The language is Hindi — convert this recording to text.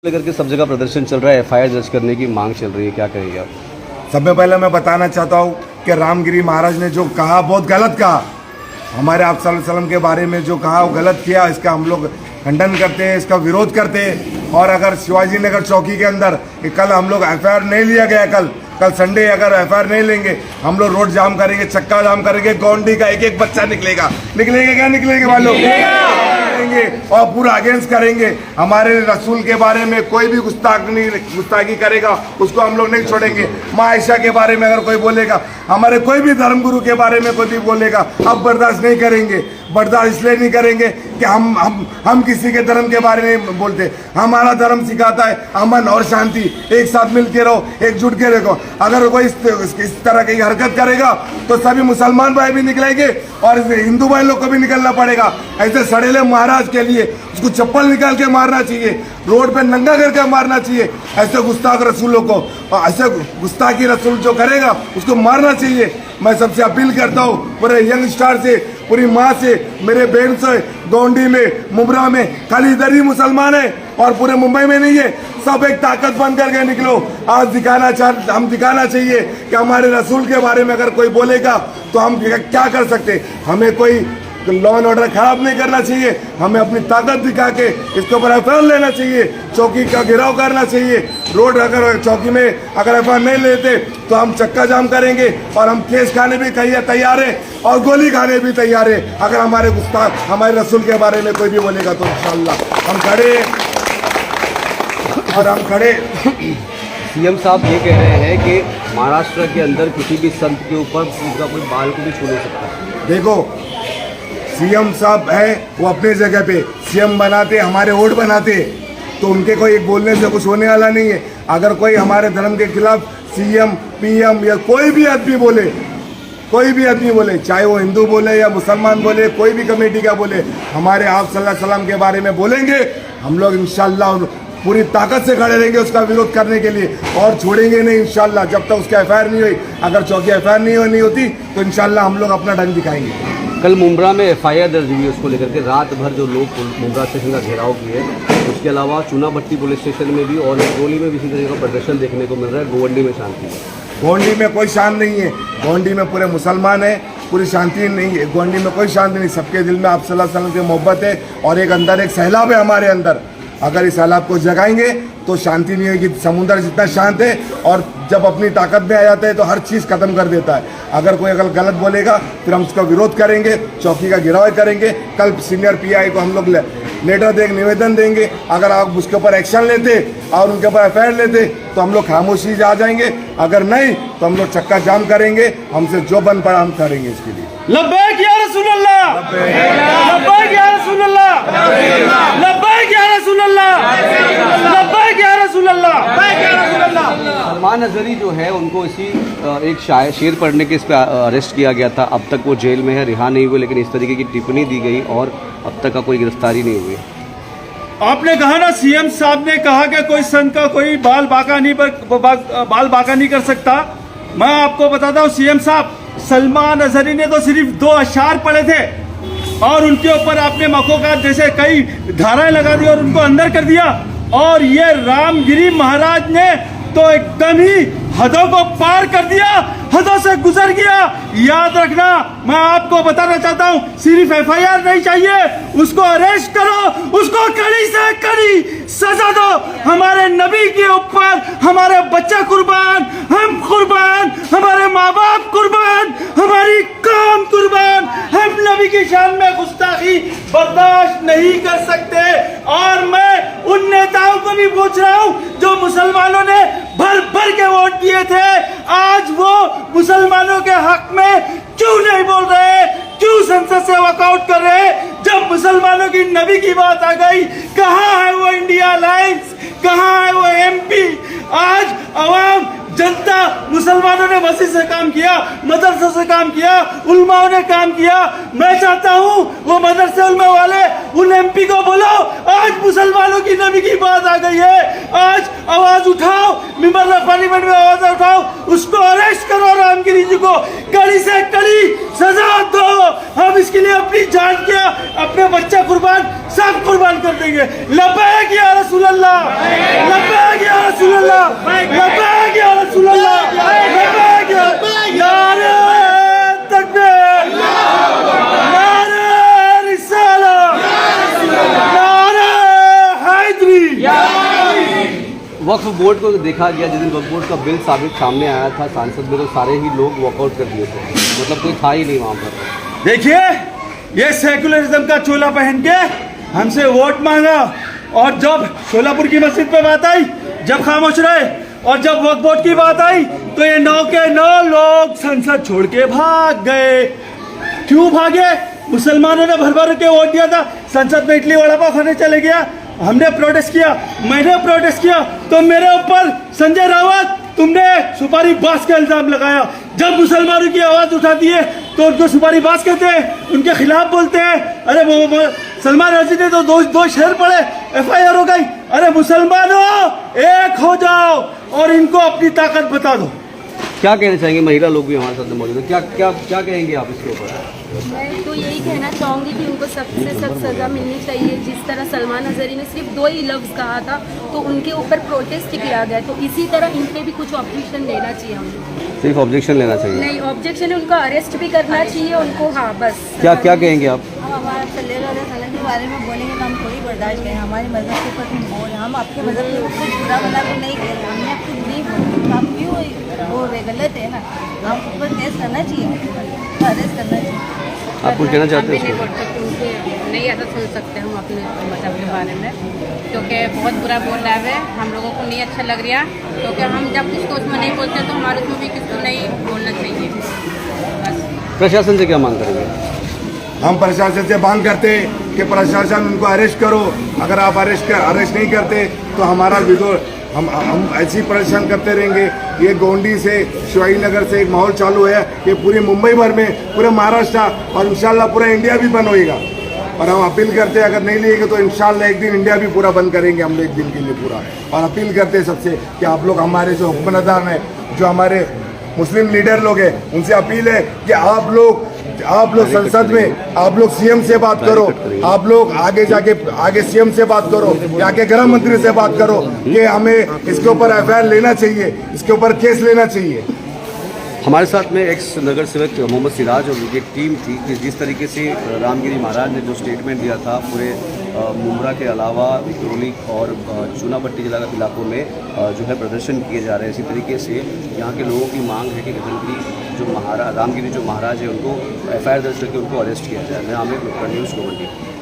लेकर के सब जगह प्रदर्शन चल रहा है, एफआईआर दर्ज करने की मांग चल रही है, क्या कहेंगे आप? सबसे पहले मैं बताना चाहता हूँ कि रामगिरी महाराज ने जो कहा बहुत गलत कहा। हमारे आप सल्लल्लाहु अलैहि वसल्लम के बारे में जो कहा वो गलत किया। इसका हम लोग खंडन करते हैं, इसका विरोध करते हैं। और अगर शिवाजी नगर चौकी के अंदर कल हम लोग एफआईआर नहीं लिया गया, कल संडे अगर एफआईआर नहीं लेंगे हम लोग रोड जाम करेंगे, चक्का जाम करेंगे, गौंडी का एक एक बच्चा निकलेगा क्या निकलेंगे वालों और पूरा अगेंस्ट करेंगे। हमारे रसूल के बारे में कोई भी गुस्ताखी करेगा उसको हम लोग नहीं छोड़ेंगे। माँ आयशा के बारे में अगर कोई बोलेगा, हमारे कोई भी धर्मगुरु के बारे में कोई भी बोलेगा, अब बर्दाश्त नहीं करेंगे। बर्दाश्त इसलिए नहीं करेंगे कि हम किसी के धर्म के बारे में बोलते। हमारा धर्म सिखाता है अमन और शांति, एक साथ मिल के रहो, एकजुट के रहो। अगर कोई इस तरह की हरकत करेगा तो सभी मुसलमान भाई भी निकलेंगे और हिंदू भाई लोग को भी निकलना पड़ेगा। ऐसे सड़ेले महाराज के लिए उसको चप्पल निकाल के मारना चाहिए, रोड पे नंगा करके मारना चाहिए। ऐसे गुस्ताख रसूलों को, ऐसे गुस्ताखी रसूल जो करेगा उसको मारना चाहिए। मैं सबसे अपील करता हूँ पूरे यंग स्टार से, पूरी माँ से, मेरे बहन से, गोंडी में, मुब्रा में, खाली इधर ही मुसलमान है और पूरे मुंबई में नहीं है। सब एक ताकत बन करके निकलो। आज हम दिखाना चाहिए कि हमारे रसूल के बारे में अगर कोई बोलेगा तो हम क्या कर सकते। हमें कोई लॉ एंड ऑर्डर खराब नहीं करना चाहिए, हमें अपनी ताकत दिखा के इसके ऊपर एफआईआर लेना चाहिए, चौकी का घेराव करना चाहिए। रोड अगर चौकी में अगर एफआईआर नहीं लेते तो हम चक्का जाम करेंगे और हम केस खाने भी तैयार है और गोली खाने भी तैयार है। अगर हमारे गुस्ताख हमारे रसूल के बारे में कोई भी बोलेगा तो इंशाल्लाह हम खड़े और हम खड़े। सीएम साहब ये कह रहे हैं कि महाराष्ट्र के अंदर किसी भी संत के ऊपर उनका कोई बाल को भी छू नहीं सकता। देखो सीएम साहब है वो अपने जगह पे, सीएम बनाते हमारे वोट बनाते, तो उनके कोई एक बोलने से कुछ होने वाला नहीं है। अगर कोई हमारे धर्म के खिलाफ सीएम पीएम या कोई भी आदमी बोले, चाहे वो हिंदू बोले या मुसलमान बोले, कोई भी कमेटी का बोले, हमारे आप सल्लल्लाहु अलैहि वसल्लम के बारे में बोलेंगे, हम लोग इंशाल्लाह पूरी ताकत से खड़े रहेंगे उसका विरोध करने के लिए और छोड़ेंगे नहीं इंशाल्लाह जब तक उसकी एफआईआर नहीं हुई। अगर चौकी एफआईआर नहीं होती तो इंशाल्लाह हम लोग अपना ढंग दिखाएंगे। कल मुंब्रा में एफआईआर दर्ज हुई, उसको लेकर के रात भर जो लोग मुंब्रा स्टेशन का घेराव किए, उसके अलावा चूनाभट्टी पुलिस स्टेशन में भी और गोली में भी इसी तरह का प्रदर्शन देखने को मिल रहा है। गोवंडी में शांति है, गोंडी में कोई शांति नहीं है। गोंडी में पूरे मुसलमान है, पूरी शांति नहीं है। गोंडी में कोई शांति नहीं, सबके दिल में आप सल्लल्लाहु अलैहि वसल्लम की मोहब्बत है और एक अंदर एक सैलाब है हमारे अंदर। अगर इस सैलाब को जगाएंगे तो शांति नहीं होगी। समुद्र जितना शांत है और जब अपनी ताकत में आ जाता है तो हर चीज़ खत्म कर देता है। अगर कोई गलत बोलेगा फिर हम उसका विरोध करेंगे, चौकी का घेराव करेंगे। कल सीनियर पीआई को हम लोग लेटर देंगे, निवेदन देंगे। अगर आप उसके ऊपर एक्शन लेते और उनके ऊपर एफआईआर लेते तो हम लोग खामोशी आ जाएंगे, अगर नहीं तो हम लोग चक्का जाम करेंगे। हमसे जो बन पड़ा हम करेंगे इसके लिए। लब्बैक या रसूल अल्लाह, लब्बैक या रसूल अल्लाह, लब्बैक या रसूल अल्लाह, लब्बैक या रसूल अल्लाह, लब्बैक या रसूल अल्लाह। सलमान अजहरी जो है उनको इसी एक शेर पढ़ने के इस पर अरेस्ट किया गया था। अब तक वो जेल में है, रिहा नहीं हुए, लेकिन इस तरीके की टिप्पणी दी गई और अब तक का कोई गिरफ्तारी नहीं हुई। आपने कहा ना, सीएम साहब ने कहा कि कोई संत का कोई बाल बाका नहीं कर सकता। मैं आपको बताता हूँ सीएम साहब, सलमान अजहरी ने तो सिर्फ 2 अशआर पढ़े थे और उनके ऊपर आपने मखौकात जैसे कई धाराएं लगा दी और उनको अंदर कर दिया। और ये रामगिरी महाराज ने तो एकदम ही हदों को पार कर दिया, हदों से गुजर गया। याद रखना, मैं आपको बताना चाहता हूं, सिर्फ एफआईआर नहीं चाहिए, उसको अरेस्ट करो, उसको कड़ी से कड़ी सजा दो। हमारे नबी के ऊपर हमारे बच्चे कुर्बान, हम कुर्बान, हमारे माँ बाप कुर्बान, हमारी कौम कुर्बान। हम नबी की शान में गुस्ताखी बर्दाश्त नहीं कर सकते। और मैं उन नेताओं को भी पूछ रहा हूं जो मुसलमानों ने भर भर के वोट दिए थे, आज वो मुसलमानों के हक में क्यों नहीं बोल रहे, क्यों संसद से वॉकआउट कर रहे? जब मुसलमानों की नबी की बात आ गई, कहाँ है वो इंडिया अलायंस, कहाँ है वो एमपी? आज अवाम जनता मुसलमानों ने मस्जिद से काम किया, मदरसे से काम किया, उलमाओं ने काम किया। मैं चाहता हूँ वो मदरसे उलमा वाले उन एमपी को बोलो, आज मुसलमानों की नबी की बात आ गई है, आज आवाज उठाओ, मेंबर ऑफ पार्लियामेंट में आवाज उठाओ, उसको अरेस्ट करो, रामगिरी जी को कड़ी से कड़ी सजा दो। हम इसके लिए अपनी जान क्या, अपने बच्चा कुर्बान, सब कुर्बान कर देंगे। लब्बैक या रसूल अल्लाह, लब्बैक या रसूल अल्लाह, लब्बैक या रसूल अल्लाह, लब्बैक या नारे तकबीर, नारे रिसालत, नारे हैदरी। वक्फ बोर्ड को देखा गया, जिस दिन वक्फ बोर्ड का बिल सामने आया था सांसद में, तो सारे ही लोग वॉकआउट कर दिए थे, मतलब कोई था ही नहीं वहाँ पर। देखिए, ये सेकुलरिज्म का चोला पहन के हमसे वोट मांगा, और जब शोलापुर की मस्जिद पे बात आई जब खामोश रहे, और जब वक्फ बोर्ड की बात आई तो ये 9 के 9 लोग संसद छोड़ के भाग गए। क्यों भागे? मुसलमानों ने भर भर के वोट दिया था, संसद में इडली वड़ा पाव खाने चले गया। हमने प्रोटेस्ट किया, मैंने प्रोटेस्ट किया, तो मेरे ऊपर संजय रावत तुमने सुपारी बास का इल्जाम लगाया। जब मुसलमानों की आवाज उठाती है तो उनको सुपारी बास कहते हैं, उनके खिलाफ बोलते हैं। अरे सलमान रजी ने तो दो शेर पड़े, FIR हो गई। अरे मुसलमानों, एक हो जाओ और इनको अपनी ताकत बता दो। क्या कहना चाहेंगे? महिला लोग भी हमारे साथ मौजूद हैं, क्या क्या क्या कहेंगे आप इसके ऊपर? मैं तो यही कहना चाहूँगी कि उनको सख्त से सख्त सज़ा मिलनी चाहिए। जिस तरह सलमान अजहरी ने सिर्फ 2 ही लफ्ज़ कहा था तो उनके ऊपर प्रोटेस्ट किया गया, तो इसी तरह इन पे भी कुछ ऑब्जेक्शन लेना चाहिए हम लोग। सिर्फ ऑब्जेक्शन लेना चाहिए? नहीं, ऑब्जेक्शन है, उनका अरेस्ट भी करना चाहिए उनको। हाँ, बस। क्या क्या कहेंगे आप? हम हमारे सल्लल्लाहु अलैहि वसल्लम के बारे में बोलेंगे तो हम थोड़ी बर्दाश्त करें। हमारे मज़हब के ऊपर तुम बोल, हम आपके मज़हब के ऊपर बुरा भला को नहीं कह रहे, हमने आपको नहीं बोला, आप क्यों बोल रहे? गलत है ना, हम ऊपर केस करना चाहिए, अरेस्ट करना चाहिए। आप कुछ कहना चाहते हैं? नहीं, ऐसा सुन सकते हम अपने मज़हब के बारे में, क्योंकि बहुत बुरा बोल रहा है, हम लोगों को नहीं अच्छा लग रहा, क्योंकि हम जब किसको उसमें नहीं बोलते तो हमारे उसमें भी किसको नहीं बोलना चाहिए। बस। प्रशासन से क्या मांग करेंगे? हम प्रशासन से मांग करते कि प्रशासन उनको अरेस्ट करो। अगर आप अरेस्ट नहीं करते तो हमारा विरोध, हम ऐसी परेशान करते रहेंगे। ये गोंडी से, शिवाजी नगर से एक माहौल चालू है कि पूरी मुंबई भर में, पूरे महाराष्ट्र और इंशाल्लाह पूरा इंडिया भी बंद होएगा। और हम अपील करते हैं, अगर नहीं लेंगे तो इंशाल्लाह एक दिन इंडिया भी पूरा बंद करेंगे हम लोग, एक दिन के लिए पूरा। और अपील करते हैं सबसे कि आप लोग, हमारे जो हुक्मरान हैं, जो हमारे मुस्लिम लीडर लोग हैं, उनसे अपील है कि आप लोग संसद में, आप लोग CM से बात करो, आप लोग आगे CM से बात करो, आगे गृह मंत्री से बात करो कि हमें इसके ऊपर FIR लेना चाहिए, इसके ऊपर केस लेना चाहिए। हमारे साथ में एक्स नगर सेवक मोहम्मद सिराज और उनकी एक टीम थी कि जिस तरीके से रामगिरी महाराज ने जो स्टेटमेंट दिया था, पूरे मुमरा के अलावा विक्रोली और चूनाभट्टी जिला के इलाकों में जो है प्रदर्शन किए जा रहे हैं। इसी तरीके से यहाँ के लोगों की मांग है कि गगनगिरी जो रामगिरी जो महाराज है उनको FIR दर्ज करके उनको अरेस्ट किया जाए। मैं आमिर न्यूज़ 20।